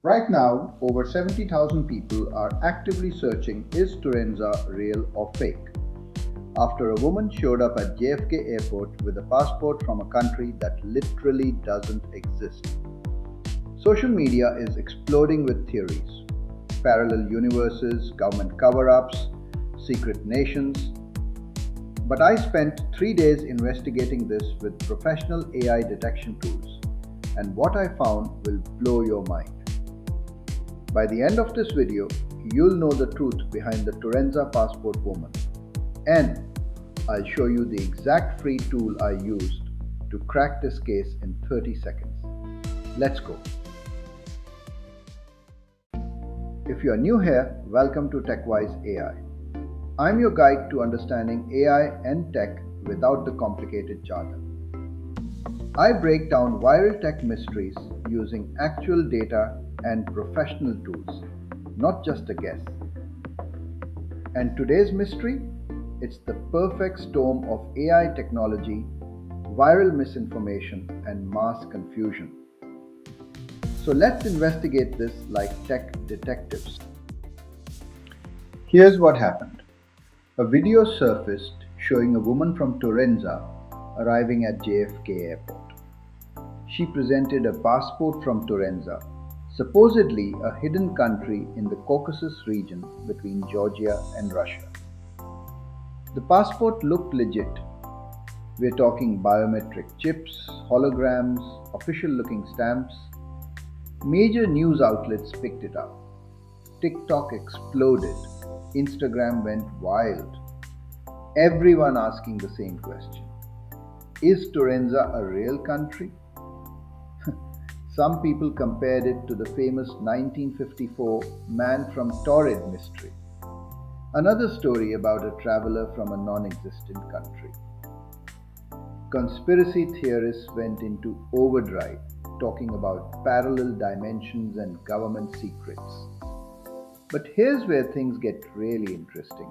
Right now, over 70,000 people are actively searching is Torenza real or fake? After a woman showed up at JFK Airport with a passport from a country that literally doesn't exist. Social media is exploding with theories: parallel universes, government cover ups, secret nations. But I spent 3 days investigating this with professional AI detection tools, and what I found will blow your mind. By the end of this video, you'll know the truth behind the Torenza passport woman, and I'll show you the exact free tool I used to crack this case in 30 seconds. Let's go. If you are new here, welcome to TechWise AI. I'm your guide to understanding AI and tech without the complicated jargon. I break down viral tech mysteries using actual data and professional tools, not just a guess. And today's mystery? It's the perfect storm of AI technology, viral misinformation, and mass confusion. So let's investigate this like tech detectives. Here's what happened. A video surfaced showing a woman from Torenza arriving at JFK Airport. She presented a passport from Torenza, supposedly a hidden country in the Caucasus region between Georgia and Russia. The passport looked legit. We're talking biometric chips, holograms, official looking stamps. Major news outlets picked it up. TikTok exploded. Instagram went wild. Everyone asking the same question: is Torenza a real country? Some people compared it to the famous 1954 Man from Torrid mystery, another story about a traveler from a non-existent country. Conspiracy theorists went into overdrive, talking about parallel dimensions and government secrets. But here's where things get really interesting.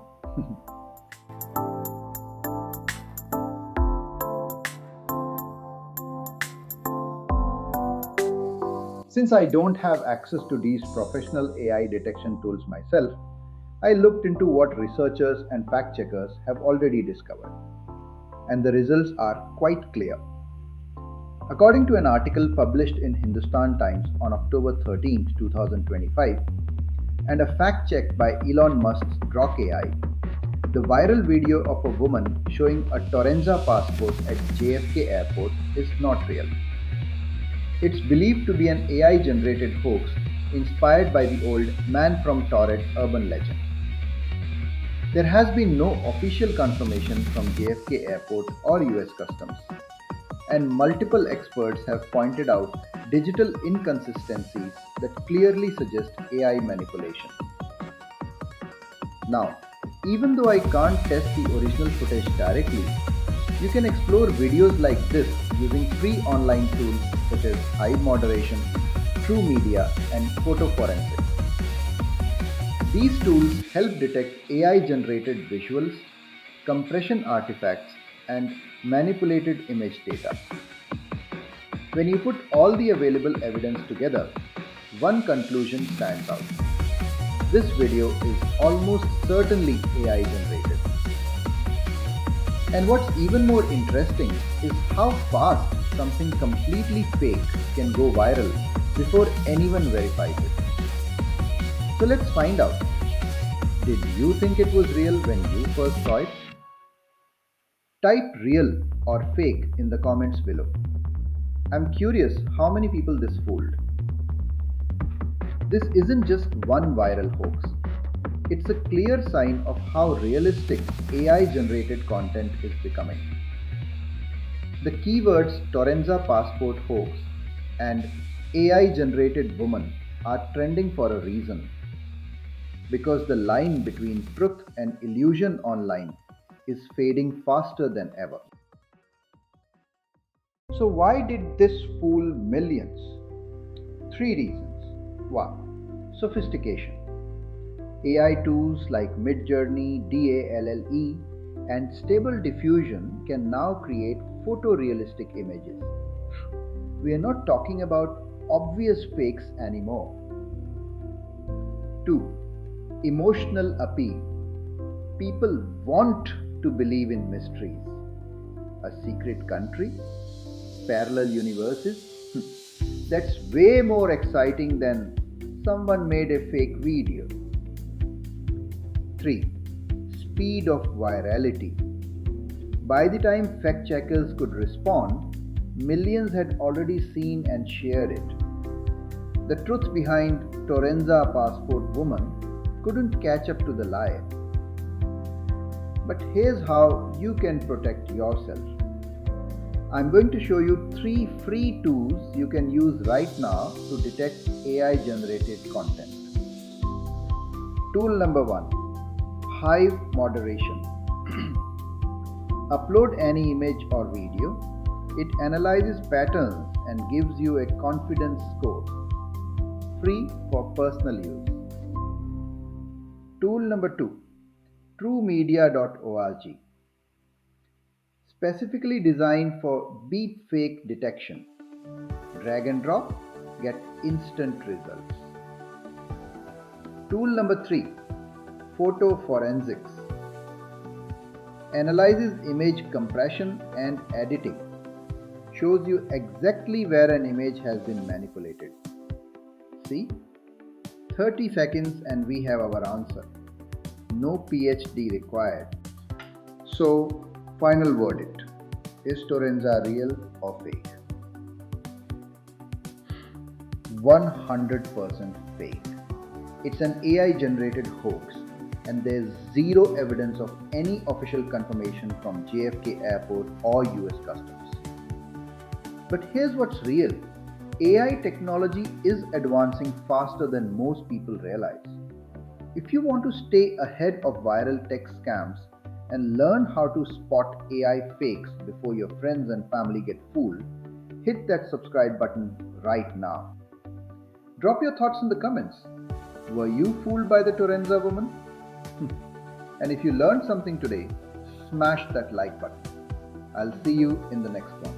Since I don't have access to these professional AI detection tools myself, I looked into what researchers and fact checkers have already discovered. And the results are quite clear. According to an article published in Hindustan Times on October 13, 2025, and a fact check by Elon Musk's Grok AI, the viral video of a woman showing a Torenza passport at JFK Airport is not real. It's believed to be an AI-generated hoax inspired by the old Man from Torrid urban legend. There has been no official confirmation from JFK Airport or US Customs, and multiple experts have pointed out digital inconsistencies that clearly suggest AI manipulation. Now, even though I can't test the original footage directly, you can explore videos like this using free online tools such as Hive Moderation, TrueMedia, and photo forensics. These tools help detect AI-generated visuals, compression artifacts, and manipulated image data. When you put all the available evidence together, one conclusion stands out. This video is almost certainly AI-generated. And what's even more interesting is how fast something completely fake can go viral before anyone verifies it. So let's find out. Did you think it was real when you first saw it? Type real or fake in the comments below. I'm curious how many people this fooled. This isn't just one viral hoax. It's a clear sign of how realistic AI-generated content is becoming. The keywords Torenza passport hoax and AI-generated woman are trending for a reason. Because the line between truth and illusion online is fading faster than ever. So why did this fool millions? 3 reasons. 1. Sophistication. AI tools like Midjourney, DALL-E, and Stable Diffusion can now create photorealistic images. We are not talking about obvious fakes anymore. 2. Emotional appeal. People want to believe in mysteries. A secret country? Parallel universes? That's way more exciting than someone made a fake video. 3. Speed of virality. By the time fact checkers could respond, millions had already seen and shared it. The truth behind Torenza passport woman couldn't catch up to the lie. But here's how you can protect yourself. I'm going to show you 3 free tools you can use right now to detect AI generated content. Tool number 1. Hive Moderation. Upload any image or video. It analyzes patterns and gives you a confidence score. Free for personal use. Tool number 2. TrueMedia.org. Specifically designed for deepfake detection. Drag and drop, get instant results. Tool number 3. Photo Forensics. Analyzes image compression and editing. Shows you exactly where an image has been manipulated. See? 30 seconds and we have our answer. No PhD required. So, final verdict. Is Torenza real or fake? 100% fake. It's an AI generated hoax, and there's zero evidence of any official confirmation from JFK Airport or US Customs. But here's what's real. AI technology is advancing faster than most people realize. If you want to stay ahead of viral tech scams and learn how to spot AI fakes before your friends and family get fooled, hit that subscribe button right now. Drop your thoughts in the comments. Were you fooled by the Torenza woman? And if you learned something today, smash that like button. I'll see you in the next one.